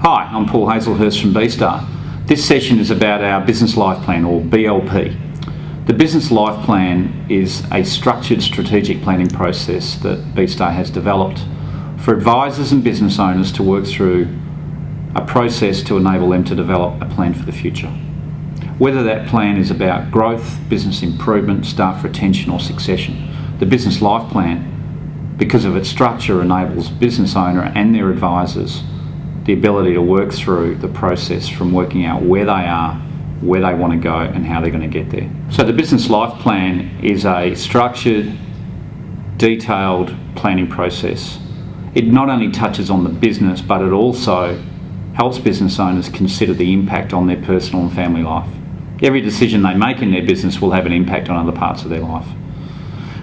Hi, I'm Paul Hazelhurst from Bstar. This session is about our Business Life Plan, or BLP. The Business Life Plan is a structured strategic planning process that Bstar has developed for advisors and business owners to work through a process to enable them to develop a plan for the future. Whether that plan is about growth, business improvement, staff retention or succession, the Business Life Plan, because of its structure, enables business owner and their advisors the ability to work through the process from working out where they are, where they want to go and how they're going to get there. So the Business Life Plan is a structured, detailed planning process. It not only touches on the business, but it also helps business owners consider the impact on their personal and family life. Every decision they make in their business will have an impact on other parts of their life.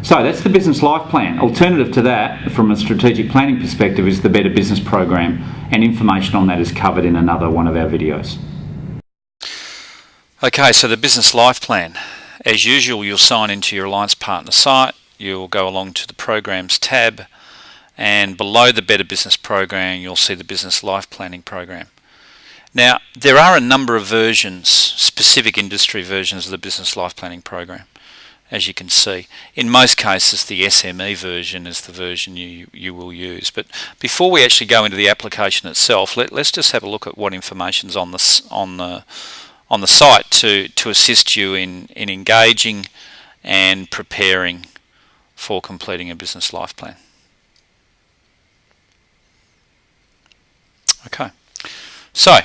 So that's the Business Life Plan. Alternative to that, from a strategic planning perspective, is the Better Business Program, and information on that is covered in another one of our videos. Okay, so the Business Life Plan. As usual, you'll sign into your Alliance Partner site, you'll go along to the Programs tab, and below the Better Business Program, you'll see the Business Life Planning Program. Now, there are a number of versions, specific industry versions of the Business Life Planning Program, as you can see. In most cases, the SME version is the version you will use. But before we actually go into the application itself, let's just have a look at what information's on the site to assist you in engaging and preparing for completing a Business Life Plan. Okay, so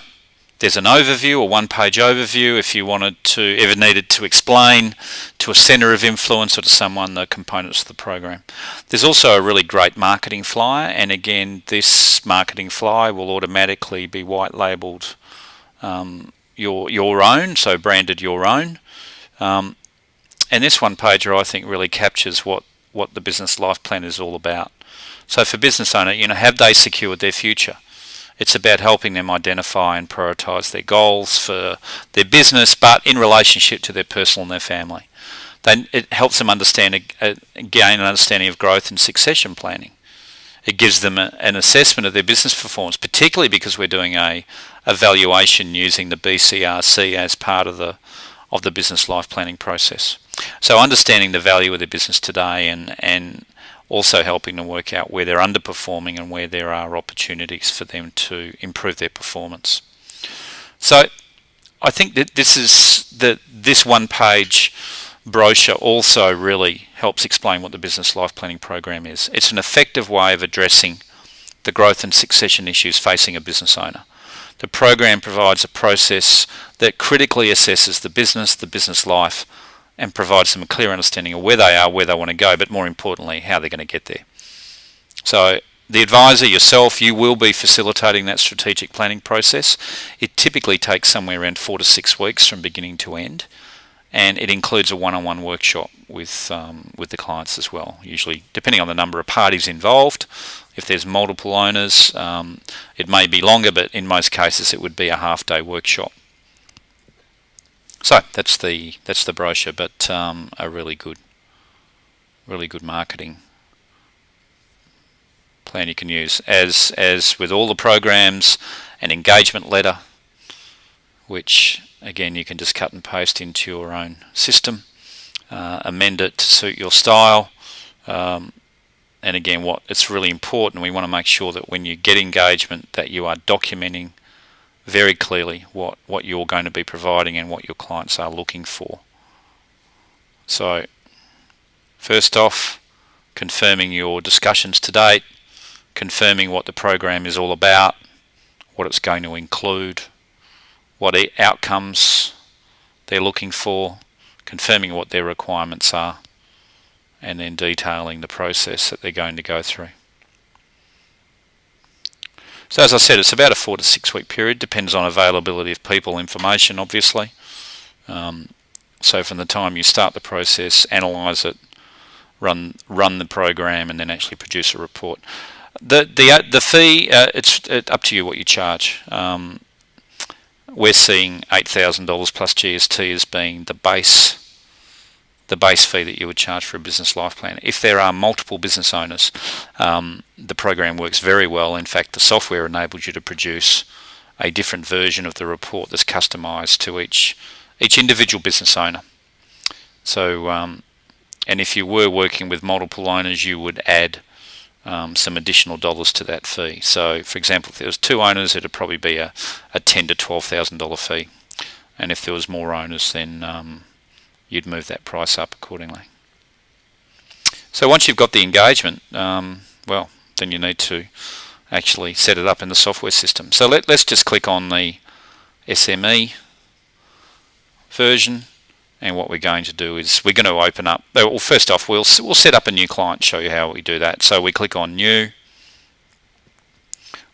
there's an overview, a one-page overview if you ever needed to explain to a centre of influence or to someone the components of the program. There's also a really great marketing flyer, and again, this marketing flyer will automatically be white labelled your own, so branded your own. And this one-pager I think really captures what the Business Life Plan is all about. So for business owner, have they secured their future? It's about helping them identify and prioritise their goals for their business, but in relationship to their personal and their family. It helps them gain an understanding of growth and succession planning. It gives them an assessment of their business performance, particularly because we're doing a evaluation using the BCRC as part of the Business Life Planning process. So understanding the value of their business today and also helping them work out where they're underperforming and where there are opportunities for them to improve their performance. So I think that this one-page brochure also really helps explain what the Business Life Planning Program is. It's an effective way of addressing the growth and succession issues facing a business owner. The program provides a process that critically assesses the business life, and provides them a clear understanding of where they are, where they want to go, but more importantly, how they're going to get there. So the advisor, yourself, you will be facilitating that strategic planning process. It typically takes somewhere around 4 to 6 weeks from beginning to end, and it includes a one-on-one workshop with the clients as well, usually depending on the number of parties involved. If there's multiple owners, it may be longer, but in most cases it would be a half-day workshop. So that's the brochure, but a really good marketing plan you can use. As with all the programs, an engagement letter, which again you can just cut and paste into your own system, amend it to suit your style, and again, it's really important. We want to make sure that when you get engagement, that you are documenting very clearly what you're going to be providing and what your clients are looking for. So first off, confirming your discussions to date, confirming what the program is all about, what it's going to include, what outcomes they're looking for, confirming what their requirements are, and then detailing the process that they're going to go through. So as I said, it's about a 4 to 6 week period, depends on availability of people, information obviously. So from the time you start the process, analyse it, run the program, and then actually produce a report. The fee, it's up to you what you charge. We're seeing $8,000 plus GST as being the base fee that you would charge for a Business Life Plan. If there are multiple business owners, the program works very well. In fact, the software enables you to produce a different version of the report that's customised to each individual business owner. So, and if you were working with multiple owners, you would add some additional dollars to that fee. So, for example, if there was 2 owners, it'd probably be a $10,000 to $12,000 fee, and if there was more owners, then you'd move that price up accordingly. So once you've got the engagement, well, then you need to actually set it up in the software system. So let's just click on the SME version, and what we're going to do is we're going to open up, well, first off we'll set up a new client, show you how we do that. So we click on new,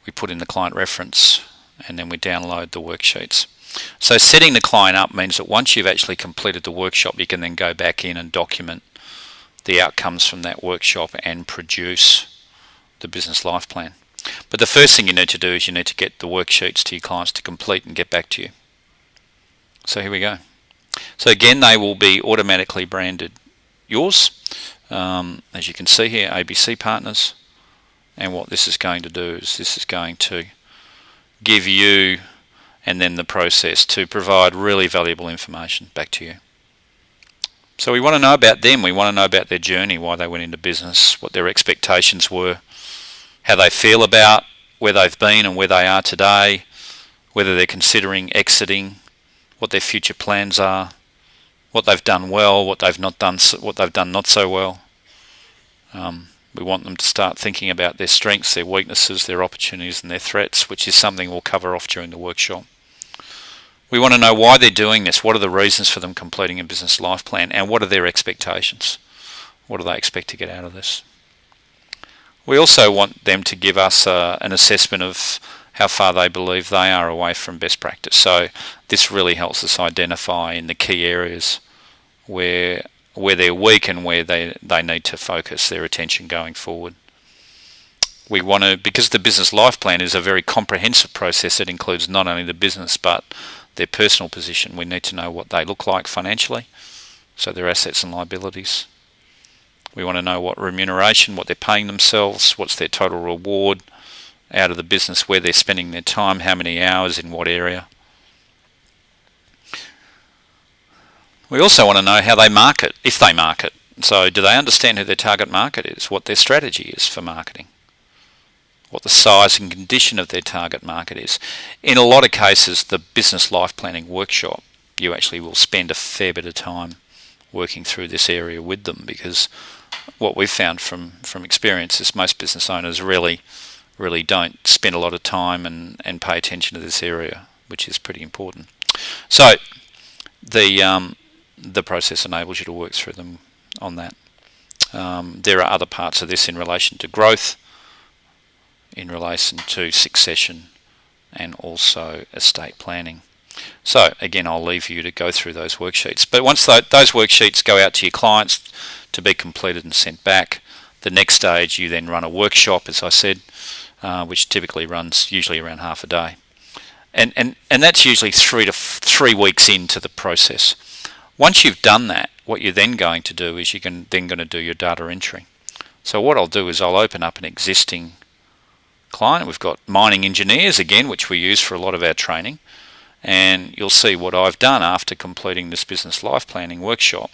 we put in the client reference, and then we download the worksheets. So setting the client up means that once you've actually completed the workshop, you can then go back in and document the outcomes from that workshop and produce the business life plan. But the first thing you need to do is you need to get the worksheets to your clients to complete and get back to you. So here we go. So again, they will be automatically branded yours, as you can see here, ABC Partners. And what this is going to do is this is going to give you and then the process to provide really valuable information back to you. So we want to know about them, we want to know about their journey, why they went into business, what their expectations were, how they feel about where they've been and where they are today, whether they're considering exiting, what their future plans are, what they've done well, what they've not done, what they've done not so well. We want them to start thinking about their strengths, their weaknesses, their opportunities and their threats, which is something we'll cover off during the workshop. We want to know why they're doing this, what are the reasons for them completing a business life plan, and what are their expectations? What do they expect to get out of this? We also want them to give us an assessment of how far they believe they are away from best practice. So this really helps us identify in the key areas where they're weak and where they need to focus their attention going forward. We want to, because the business life plan is a very comprehensive process that includes not only the business but their personal position, we need to know what they look like financially, so their assets and liabilities. We want to know what remuneration, what they're paying themselves, what's their total reward out of the business, where they're spending their time, how many hours, in what area. We also want to know how they market, if they market. So do they understand who their target market is, what their strategy is for marketing, what the size and condition of their target market is. In a lot of cases, the business life planning workshop, you actually will spend a fair bit of time working through this area with them, because what we've found from experience is most business owners really don't spend a lot of time and pay attention to this area, which is pretty important. So the process enables you to work through them on that. There are other parts of this in relation to growth, in relation to succession, and also estate planning. So again, I'll leave you to go through those worksheets. But once those worksheets go out to your clients to be completed and sent back, the next stage you then run a workshop, as I said, which typically runs usually around half a day. And that's usually 3 weeks into the process. Once you've done that, what you're then going to do is you're then going to do your data entry. So what I'll do is I'll open up an existing client. We've got mining engineers again, which we use for a lot of our training, and you'll see what I've done after completing this business life planning workshop.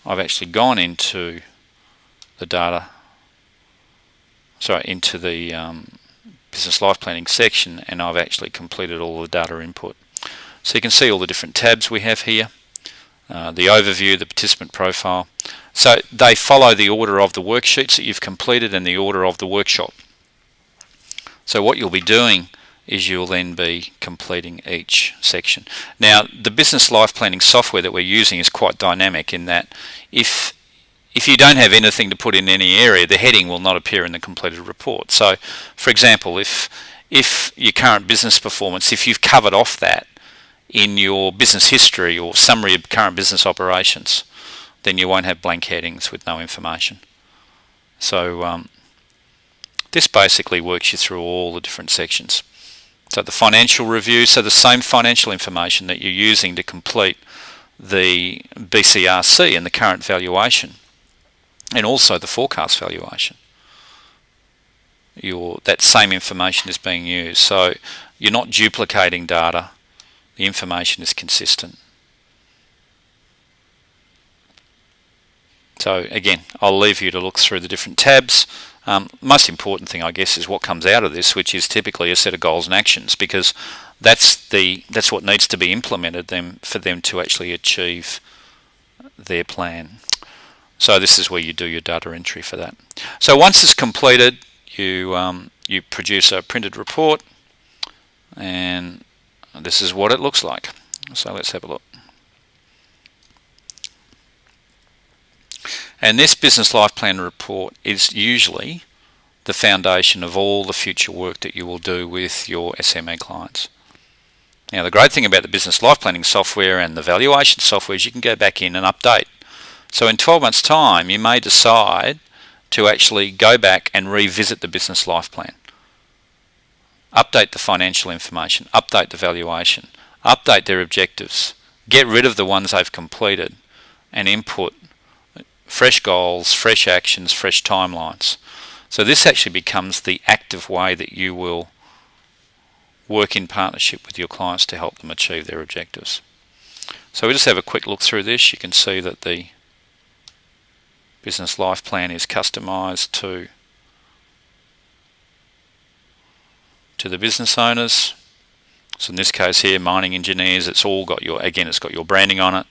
I've actually gone into the business life planning section, and I've actually completed all the data input. So you can see all the different tabs we have here, the overview, the participant profile. So they follow the order of the worksheets that you've completed and the order of the workshop. So what you'll be doing is you'll then be completing each section. Now, the business life planning software that we're using is quite dynamic in that if you don't have anything to put in any area, the heading will not appear in the completed report. So, for example, if your current business performance, if you've covered off that in your business history or summary of current business operations, then you won't have blank headings with no information. So this basically works you through all the different sections. So the financial review, so the same financial information that you're using to complete the BCRC and the current valuation, and also the forecast valuation. that same information is being used. So you're not duplicating data, the information is consistent. So again, I'll leave you to look through the different tabs. Most important thing, I guess, is what comes out of this, which is typically a set of goals and actions, because that's what needs to be implemented for them to actually achieve their plan. So this is where you do your data entry for that. So once it's completed, you produce a printed report, and this is what it looks like. So let's have a look. And this business life plan report is usually the foundation of all the future work that you will do with your SME clients. Now, the great thing about the business life planning software and the valuation software is you can go back in and update. So in 12 months' time, you may decide to actually go back and revisit the business life plan. Update the financial information, update the valuation, update their objectives, get rid of the ones they've completed, and input fresh goals, fresh actions, fresh timelines. So this actually becomes the active way that you will work in partnership with your clients to help them achieve their objectives. So we just have a quick look through this. You can see that the business life plan is customized to the business owners. So in this case here, mining engineers, it's all got it's got your branding on it.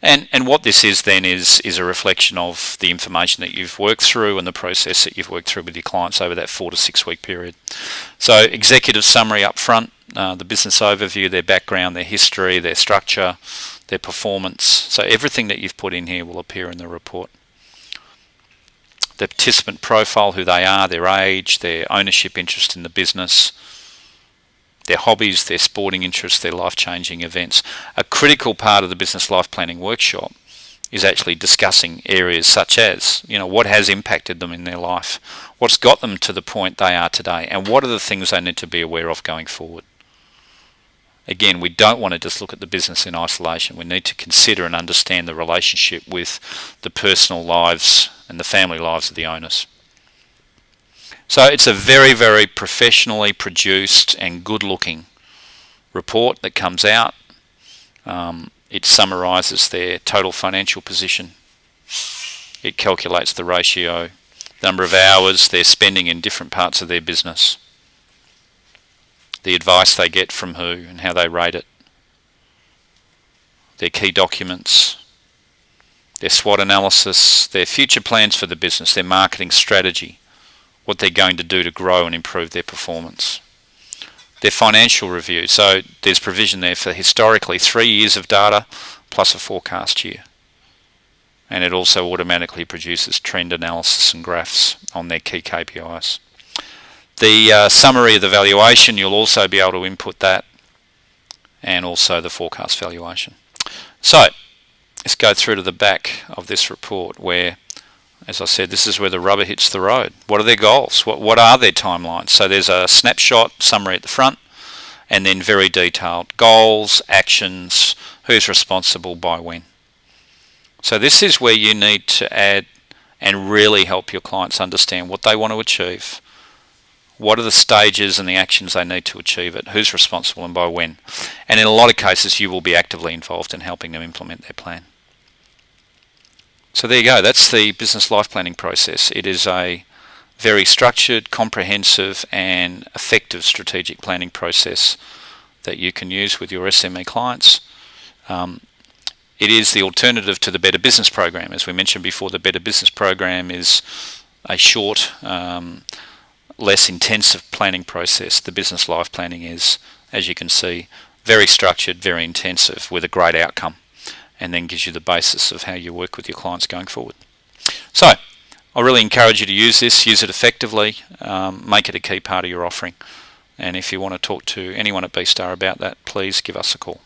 And what this is then is a reflection of the information that you've worked through and the process that you've worked through with your clients over that 4 to 6 week period. So executive summary up front, the business overview, their background, their history, their structure, their performance. So everything that you've put in here will appear in the report. The participant profile, who they are, their age, their ownership interest in the business, their hobbies, their sporting interests, their life-changing events. A critical part of the business life planning workshop is actually discussing areas such as, what has impacted them in their life, what's got them to the point they are today, and what are the things they need to be aware of going forward. Again, we don't want to just look at the business in isolation. We need to consider and understand the relationship with the personal lives and the family lives of the owners. So it's a very, very professionally produced and good-looking report that comes out. It summarises their total financial position. It calculates the ratio, the number of hours they're spending in different parts of their business, the advice they get from who and how they rate it, their key documents, their SWOT analysis, their future plans for the business, their marketing strategy, what they're going to do to grow and improve their performance. Their financial review, so there's provision there for historically 3 years of data plus a forecast year. And it also automatically produces trend analysis and graphs on their key KPIs. The summary of the valuation, you'll also be able to input that, and also the forecast valuation. So let's go through to the back of this report where, as I said, this is where the rubber hits the road. What are their goals? What are their timelines? So there's a snapshot summary at the front, and then very detailed goals, actions, who's responsible by when. So this is where you need to add and really help your clients understand what they want to achieve, what are the stages and the actions they need to achieve it, who's responsible and by when. And in a lot of cases, you will be actively involved in helping them implement their plan. So there you go, that's the business life planning process. It is a very structured, comprehensive and effective strategic planning process that you can use with your SME clients. It is the alternative to the Better Business Program. As we mentioned before, the Better Business Program is a short, less intensive planning process. The business life planning is, as you can see, very structured, very intensive with a great outcome, and then gives you the basis of how you work with your clients going forward. So I really encourage you to use this, use it effectively, make it a key part of your offering. And if you want to talk to anyone at Bstar about that, please give us a call.